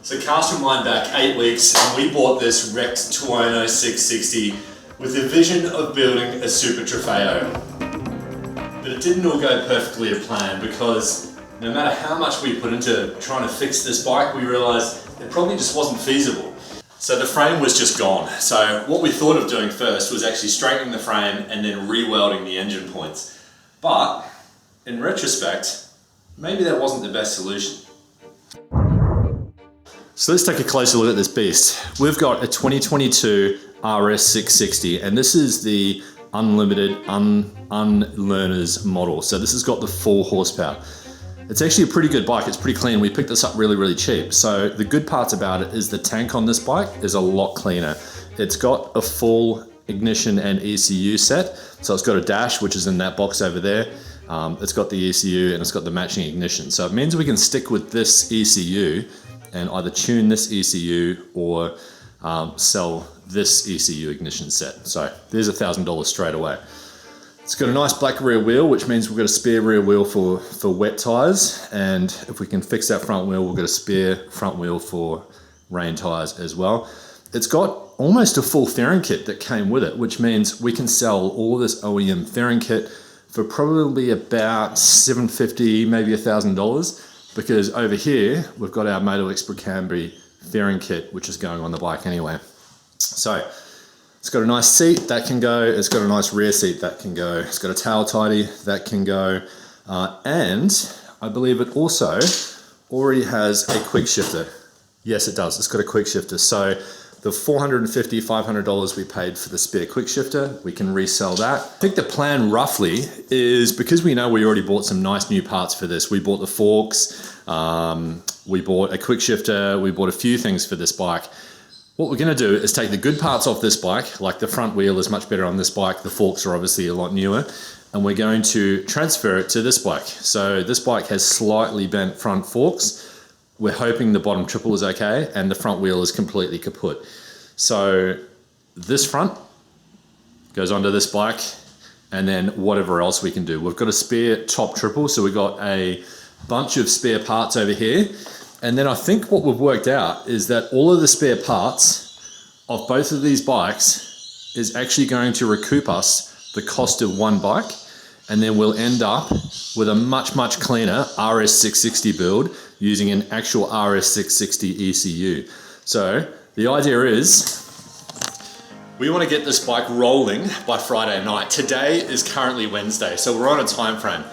So cast your mind back 8 weeks and we bought this wrecked Tuono 660 with the vision of building a Super Trofeo. But it didn't all go perfectly to plan because no matter how much we put into trying to fix this bike, we realized it probably just wasn't feasible. So the frame was just gone. So what we thought of doing first was actually straightening the frame and then re-welding the engine points. But in retrospect, maybe that wasn't the best solution. So let's take a closer look at this beast. We've got a 2022 RS660, and this is the unlimited unlearners model. So this has got the 4 horsepower. It's actually a pretty good bike. It's pretty clean. We picked this up really, really cheap. So the good parts about it is the tank on this bike is a lot cleaner. It's got a full ignition and ECU set. So it's got a dash, which is in that box over there. It's got the ECU and it's got the matching ignition. So it means we can stick with this ECU and either tune this ECU or sell this ECU ignition set. So there's $1,000 straight away. It's got a nice black rear wheel, which means we've got a spare rear wheel for wet tires. And if we can fix that front wheel, we've got a spare front wheel for rain tires as well. It's got almost a full fairing kit that came with it, which means we can sell all this OEM fairing kit for probably about $750, maybe $1,000. Because over here, we've got our Moto X Camry fairing kit, which is going on the bike anyway. So it's got a nice seat that can go. It's got a nice rear seat that can go. It's got a tail tidy that can go. And I believe it also already has a quick shifter. Yes, it does. It's got a quick shifter. So the $450, $500 we paid for the spare quick shifter, we can resell that. I think the plan roughly is, because we know we already bought some nice new parts for this. We bought the forks, we bought a quick shifter, we bought a few things for this bike. What we're gonna do is take the good parts off this bike, like the front wheel is much better on this bike, the forks are obviously a lot newer, and we're going to transfer it to this bike. So this bike has slightly bent front forks. We're hoping the bottom triple is okay and the front wheel is completely kaput. So this front goes onto this bike and then whatever else we can do. We've got a spare top triple, so we've got a bunch of spare parts over here. And then I think what we've worked out is that all of the spare parts of both of these bikes is actually going to recoup us the cost of one bike. And then we'll end up with a much, much cleaner RS660 build using an actual RS660 ECU. So the idea is we want to get this bike rolling by Friday night. Today is currently Wednesday, so we're on a time frame.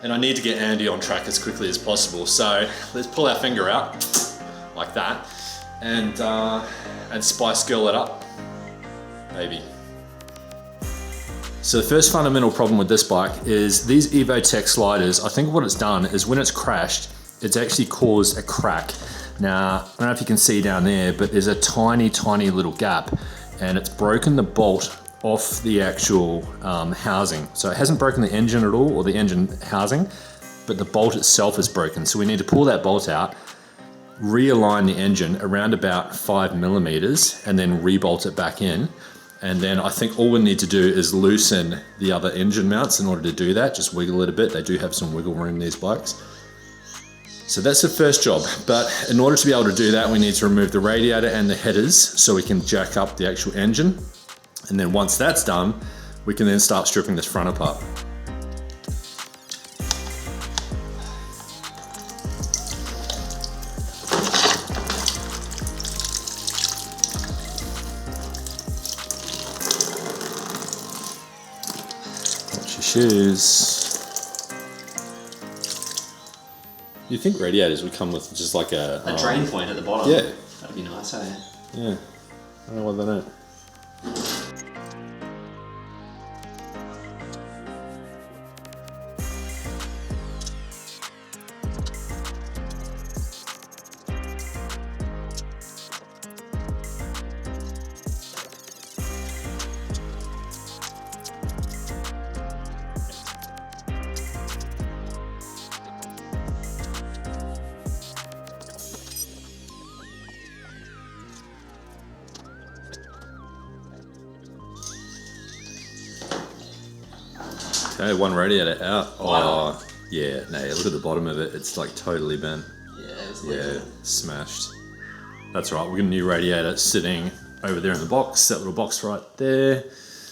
And I need to get Andy on track as quickly as possible. So let's pull our finger out like that and Spice Girl it up, baby. So the first fundamental problem with this bike is these EvoTech sliders. I think what it's done is when it's crashed, it's actually caused a crack. Now, I don't know if you can see down there, but there's a tiny, tiny little gap and it's broken the bolt off the actual housing. So it hasn't broken the engine at all or the engine housing, but the bolt itself is broken. So we need to pull that bolt out, realign the engine around about 5 millimeters and then rebolt it back in. And then I think all we need to do is loosen the other engine mounts in order to do that. Just wiggle it a bit. They do have some wiggle room, these bikes. So that's the first job. But in order to be able to do that, we need to remove the radiator and the headers so we can jack up the actual engine. And then once that's done, we can then start stripping this front apart. Shoes. You think radiators would come with just like a drain point at the bottom? Yeah. That'd be nice, eh? Yeah. I don't know why they don't. Okay, one radiator out. Wow. Oh, yeah, no, look at the bottom of it. It's like totally bent. Yeah, it's Yeah, smashed. That's right, we've got a new radiator sitting over there in the box, that little box right there.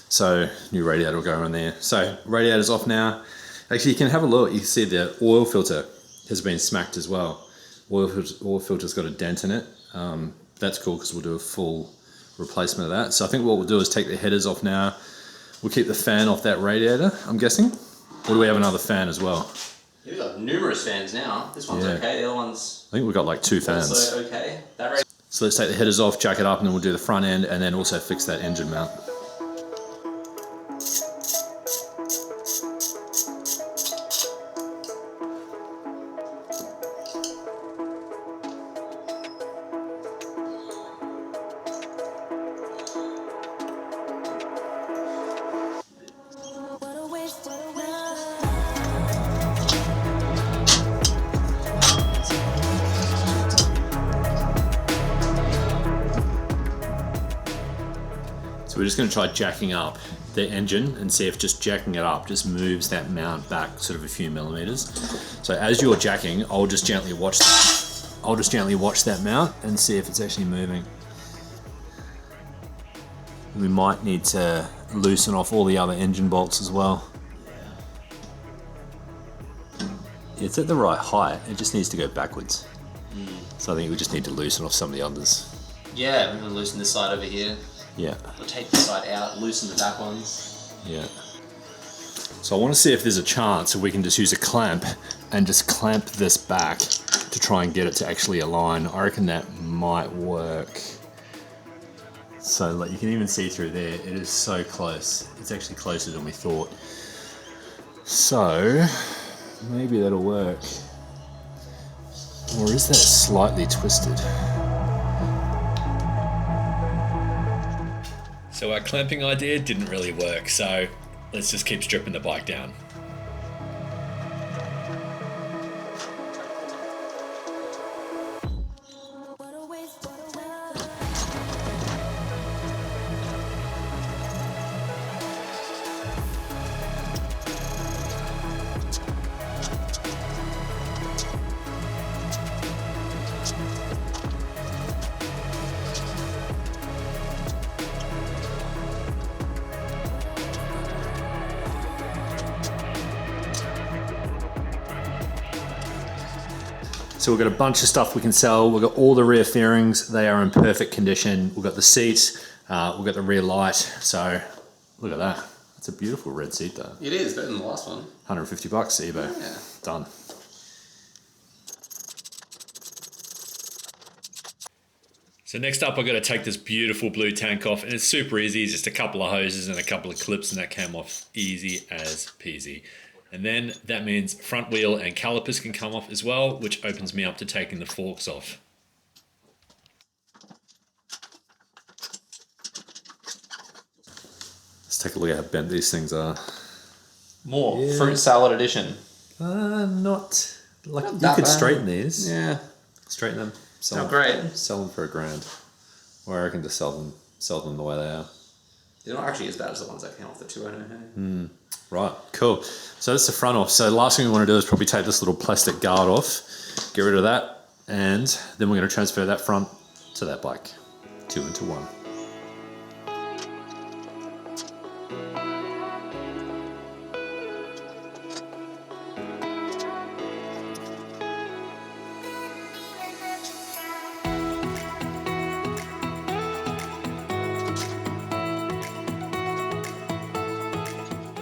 So new radiator will go in there. So radiator's off now. Actually, you can have a look, you can see the oil filter has been smacked as well. Oil filter's got a dent in it. That's cool because we'll do a full replacement of that. So I think what we'll do is take the headers off now. We'll keep the fan off that radiator, I'm guessing. Or do we have another fan as well? Yeah, we've got numerous fans now. This one's okay, the other one's... I think we've got like 2 fans. Also okay. So let's take the headers off, jack it up, and then we'll do the front end and then also fix that engine mount. So we're just going to try jacking up the engine and see if just jacking it up just moves that mount back sort of a few millimeters. So as you're jacking, I'll just gently watch that. I'll just gently watch that mount and see if it's actually moving. We might need to loosen off all the other engine bolts as well. It's at the right height, it just needs to go backwards. So I think we just need to loosen off some of the others. Yeah, I'm going to loosen this side over here. Yeah. We'll take this side out, loosen the back ones. Yeah. So I want to see if there's a chance if we can just use a clamp and just clamp this back to try and get it to actually align. I reckon that might work. So like you can even see through there, it is so close. It's actually closer than we thought. So maybe that'll work. Or is that slightly twisted? So our clamping idea didn't really work, so let's just keep stripping the bike down. So we've got a bunch of stuff we can sell. We've got all the rear fairings. They are in perfect condition. We've got the seats. We've got the rear light. So look at that. It's a beautiful red seat though. It is, better than the last one. 150 bucks eBay. Yeah. Done. So next up, I've got to take this beautiful blue tank off, and it's super easy. It's just a couple of hoses and a couple of clips, and that came off easy as peasy. And then that means front wheel and calipers can come off as well, which opens me up to taking the forks off. Let's take a look at how bent these things are. More fruit salad edition. Not like Not you that could bad. straighten these. Yeah. Straighten them. Sell Not them. great. Sell them for $1,000. Or I reckon just sell them the way they are. They're not actually as bad as the ones that came off the 200. Right, cool. So that's the front off. So the last thing we want to do is probably take this little plastic guard off, get rid of that, and then we're going to transfer that front to that bike. 2 into 1.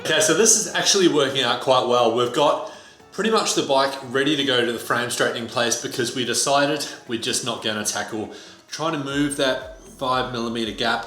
Okay, so this is actually working out quite well. We've got pretty much the bike ready to go to the frame straightening place because we decided we're just not going to tackle trying to move that 5mm gap.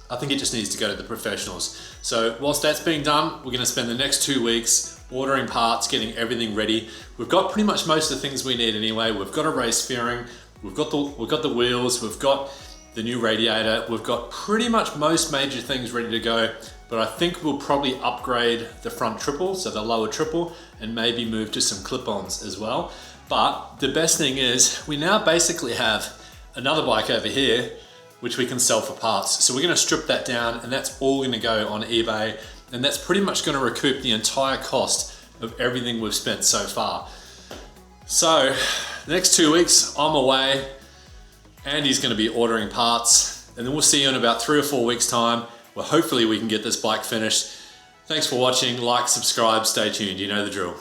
I think it just needs to go to the professionals. So whilst that's being done, we're going to spend the next 2 weeks ordering parts, getting everything ready. We've got pretty much most of the things we need anyway. We've got a race fairing, we've got the wheels, we've got the new radiator, we've got pretty much most major things ready to go. But I think we'll probably upgrade the front triple, so the lower triple, and maybe move to some clip-ons as well. But the best thing is we now basically have another bike over here which we can sell for parts. So we're gonna strip that down, and that's all gonna go on eBay, and that's pretty much gonna recoup the entire cost of everything we've spent so far. So the next 2 weeks, I'm away. Andy's going to be ordering parts, and then we'll see you in about 3 or 4 weeks time, where hopefully we can get this bike finished. Thanks for watching, like, subscribe, stay tuned, you know the drill.